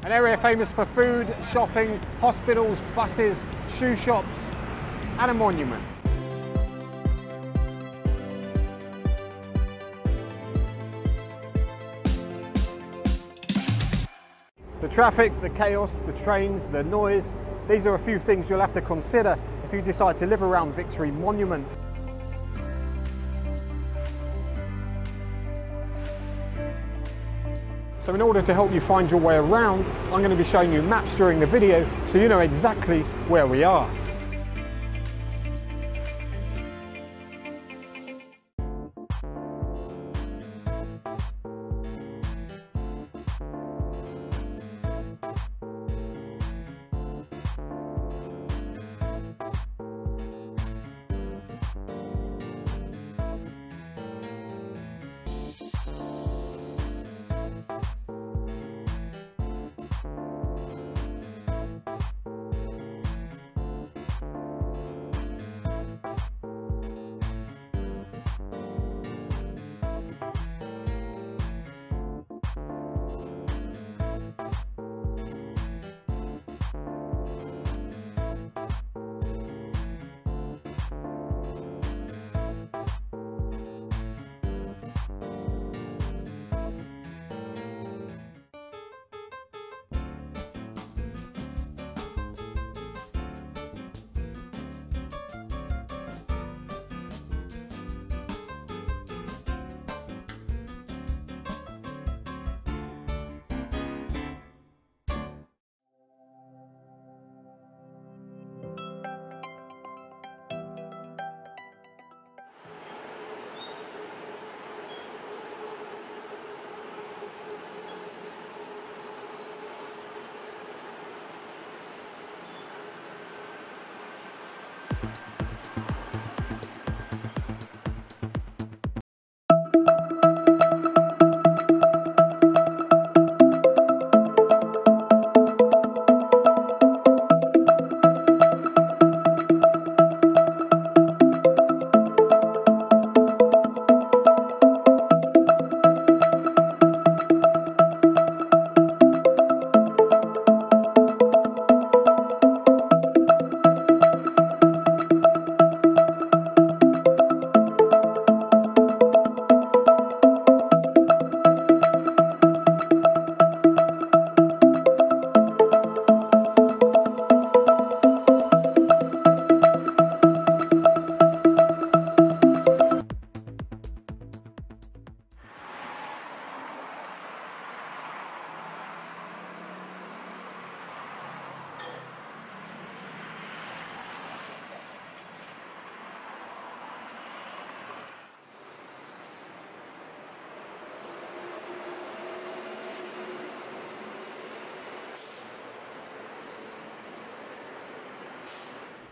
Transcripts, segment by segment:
An area famous for food, shopping, hospitals, buses, shoe shops, and a monument. The traffic, the chaos, the trains, the noise, these are a few things you'll have to consider if you decide to live around Victory Monument. So in order to help you find your way around, I'm going to be showing you maps during the video so you know exactly where we are.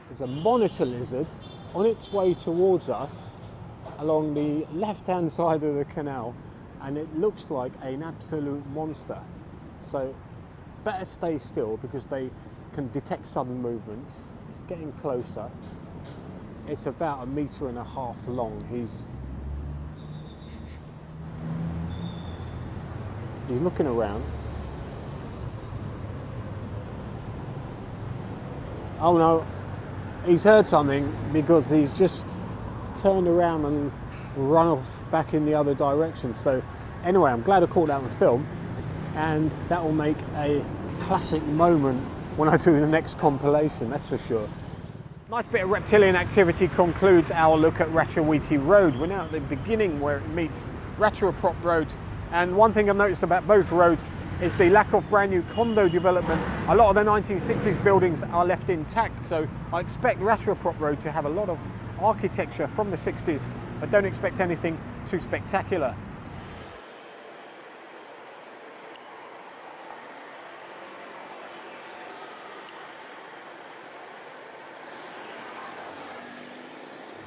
There's a monitor lizard on its way towards us along the left-hand side of the canal, and it looks like an absolute monster. So better stay still because they can detect sudden movements. It's getting closer. It's about 1.5 meters long. He's looking around. Oh no, he's heard something because he's just turned around and run off back in the other direction. So anyway, I'm glad I caught that on film, and that will make a classic moment when I do the next compilation, that's for sure. Nice bit of reptilian activity concludes our look at Rajawithi Road. We're now at the beginning where it meets Rajaparop Road, and one thing I've noticed about both roads is the lack of brand new condo development. A lot of the 1960s buildings are left intact, so I expect Rajaparop Road to have a lot of architecture from the 60s, but don't expect anything too spectacular.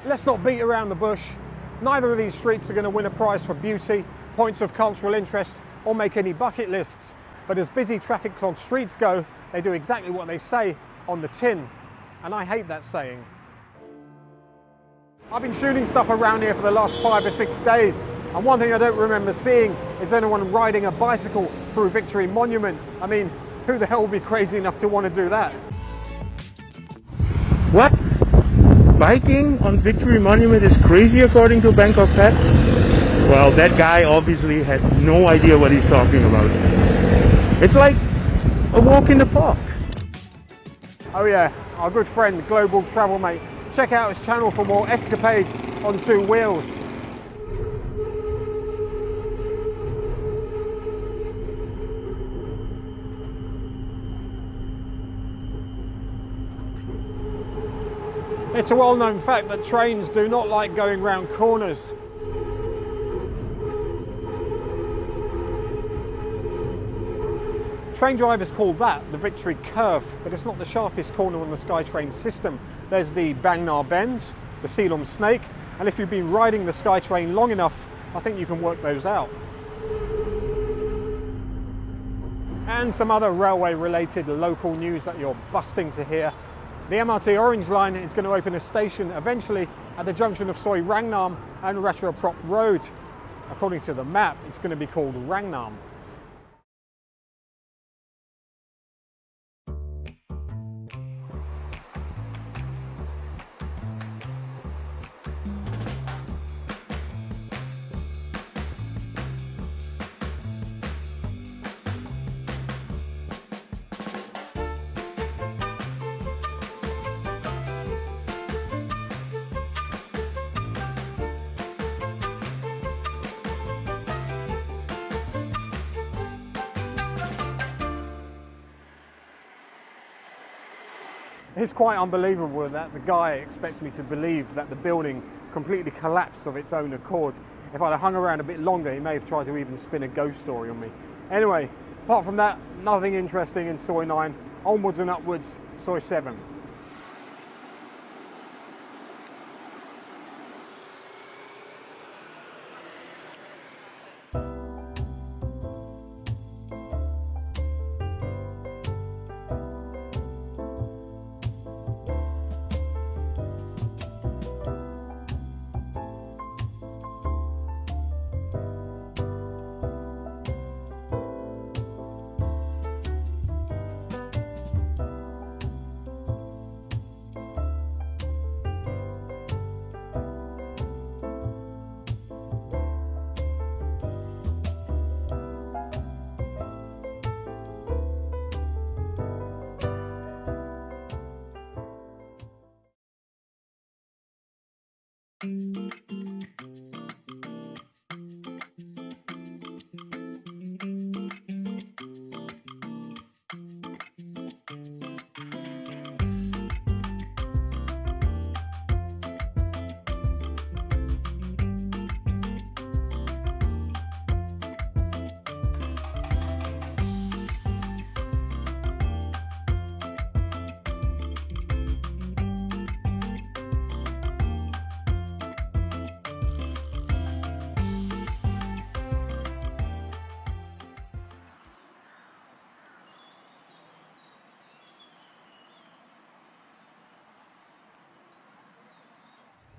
Let's not beat around the bush. Neither of these streets are going to win a prize for beauty, points of cultural interest, or make any bucket lists. But as busy traffic clogged streets go, they do exactly what they say on the tin. And I hate that saying. I've been shooting stuff around here for the last 5 or 6 days, and one thing I don't remember seeing is anyone riding a bicycle through Victory Monument. I mean, Who the hell would be crazy enough to want to do that? What? Biking on Victory Monument is crazy according to Bangkok Pet? Well, that guy obviously has no idea what he's talking about. It's like a walk in the park. Oh yeah, our good friend, Global Travel Mate. Check out his channel for more escapades on two wheels. It's a well-known fact that trains do not like going round corners. Train drivers call that the Victory Curve, but it's not the sharpest corner on the SkyTrain system. There's the Rangnam Bend, the Silom Snake, and if you've been riding the SkyTrain long enough, I think you can work those out. And some other railway-related local news that you're busting to hear. The MRT Orange Line is going to open a station eventually at the junction of Soi Rangnam and Rajaparop Road. According to the map, it's going to be called Rangnam. It's quite unbelievable that the guy expects me to believe that the building completely collapsed of its own accord. If I'd have hung around a bit longer, he may have tried to even spin a ghost story on me. Anyway, apart from that, nothing interesting in Soi 9. Onwards and upwards, Soi 7.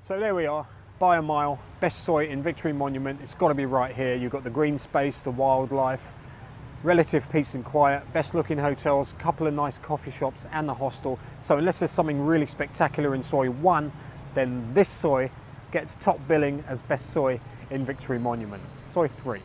So there we are, by a mile, best soi in Victory Monument. It's got to be right here. You've got the green space, the wildlife, relative peace and quiet, best looking hotels, couple of nice coffee shops and the hostel. So unless there's something really spectacular in Soi 1, then this soi gets top billing as best soi in Victory Monument. Soi 3.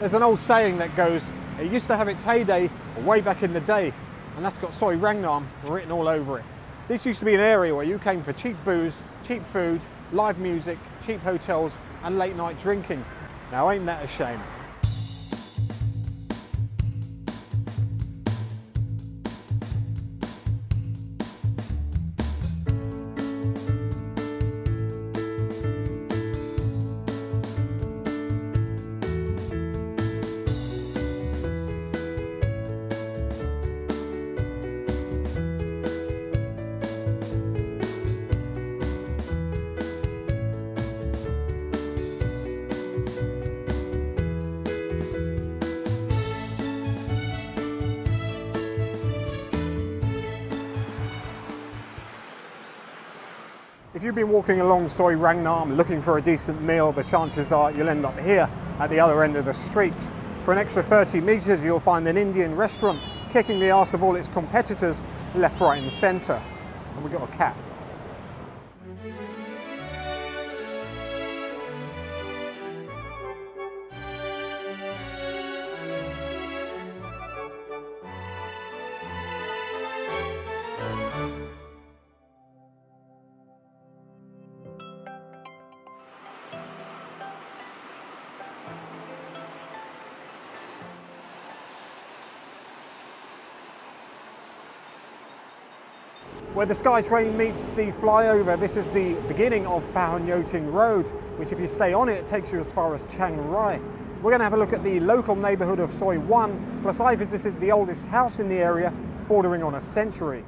There's an old saying that goes, it used to have its heyday way back in the day, and that's got Soi Rangnam written all over it. This used to be an area where you came for cheap booze, cheap food, live music, cheap hotels and late night drinking. Now ain't that a shame? If you've been walking along Soi Rangnam looking for a decent meal, the chances are you'll end up here at the other end of the street. For an extra 30 metres you'll find an Indian restaurant kicking the arse of all its competitors left, right and centre. And we've got a cat. Where the SkyTrain meets the flyover, this is the beginning of Phahonyothin Road, which if you stay on it, takes you as far as Chiang Rai. We're going to have a look at the local neighbourhood of Soi 1, plus I visited the oldest house in the area, bordering on a century.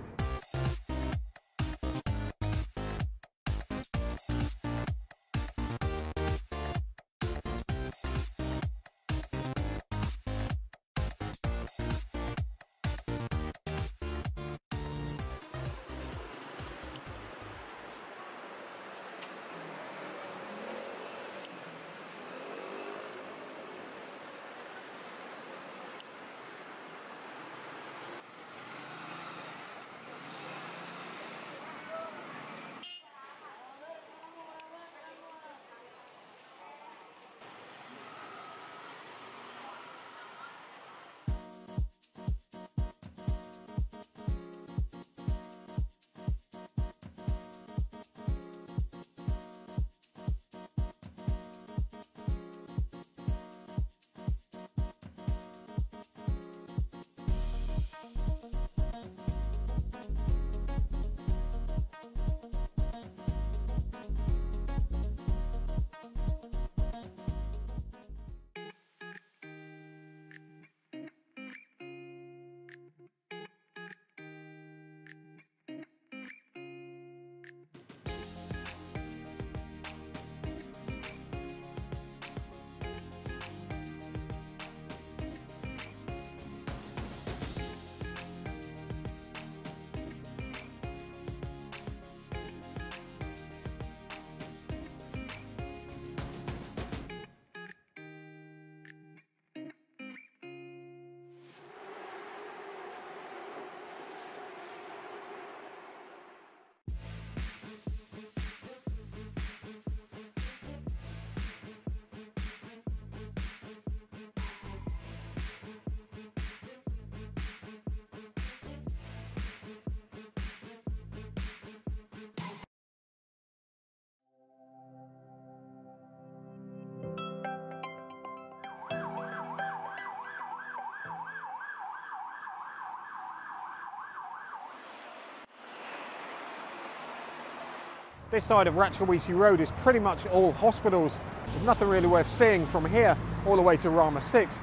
This side of Rajawithi Road is pretty much all hospitals. There's nothing really worth seeing from here all the way to Rama 6.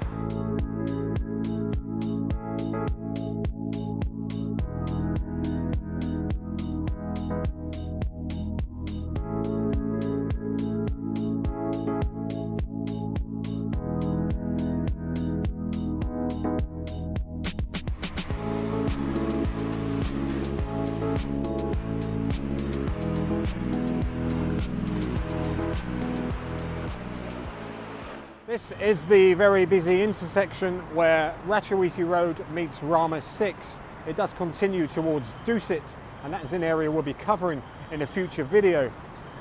This is the very busy intersection where Rajawithi Road meets Rama 6. It does continue towards Dusit, and that is an area we'll be covering in a future video.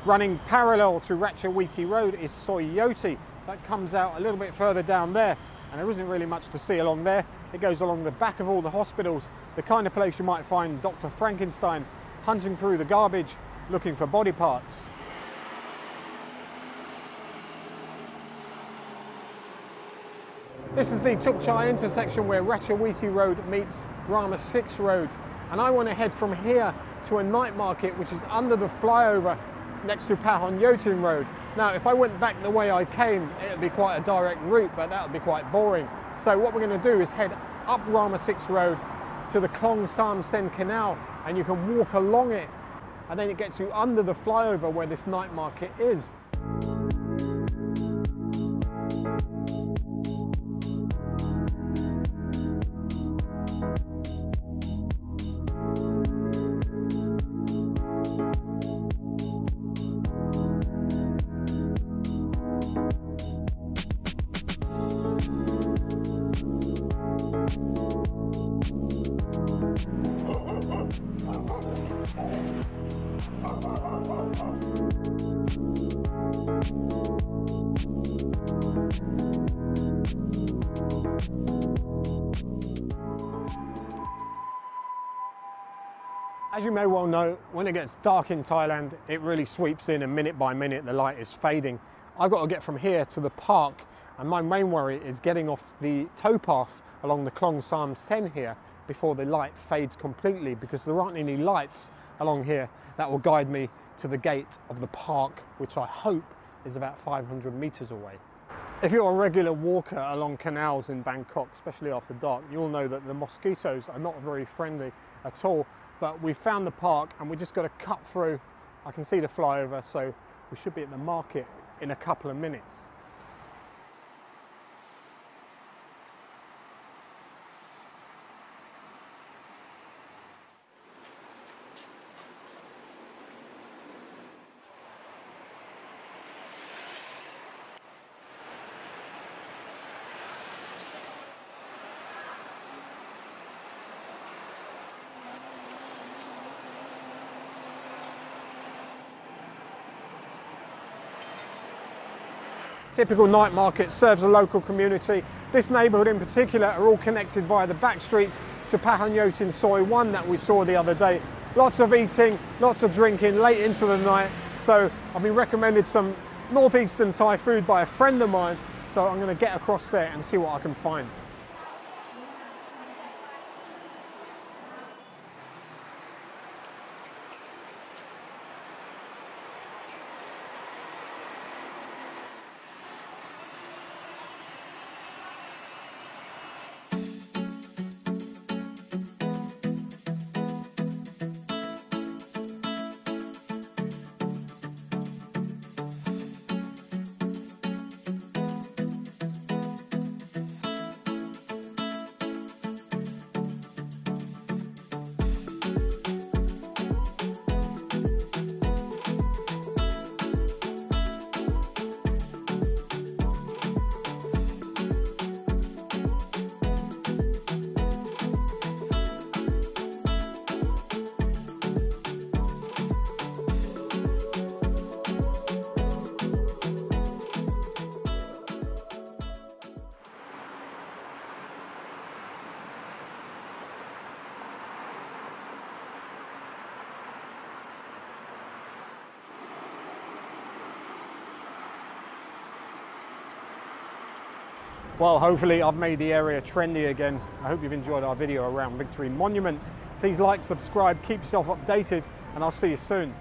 Running parallel to Rajawithi Road is Soi Yothi. That comes out a little bit further down there, and there isn't really much to see along there. It goes along the back of all the hospitals, the kind of place you might find Dr Frankenstein hunting through the garbage looking for body parts. This is the Tuk Chai intersection where Rajawithi Road meets Rama 6 Road, and I want to head from here to a night market which is under the flyover next to Phahonyothin Road. Now if I went back the way I came, it would be quite a direct route, but that would be quite boring. So what we're going to do is head up Rama 6 Road to the Klong Sam Sen canal, and you can walk along it, and then it gets you under the flyover where this night market is. As you may well know, when it gets dark in Thailand, it really sweeps in, and minute by minute the light is fading. I've got to get from here to the park, and my main worry is getting off the towpath along the Klong Sam Sen here before the light fades completely, because there aren't any lights along here that will guide me to the gate of the park, which I hope is about 500 meters away. If you're a regular walker along canals in Bangkok, especially after dark, you'll know that the mosquitoes are not very friendly at all. But we've found the park and we just got to cut through. I can see the flyover, so we should be at the market in a couple of minutes. Typical night market serves the local community. This neighbourhood in particular are all connected via the back streets to Phahonyothin Soi 1 that we saw the other day. Lots of eating, lots of drinking late into the night. So I've been recommended some northeastern Thai food by a friend of mine. So I'm going to get across there and see what I can find. Well, hopefully I've made the area trendy again. I hope you've enjoyed our video around Victory Monument. Please like, subscribe, keep yourself updated, and I'll see you soon.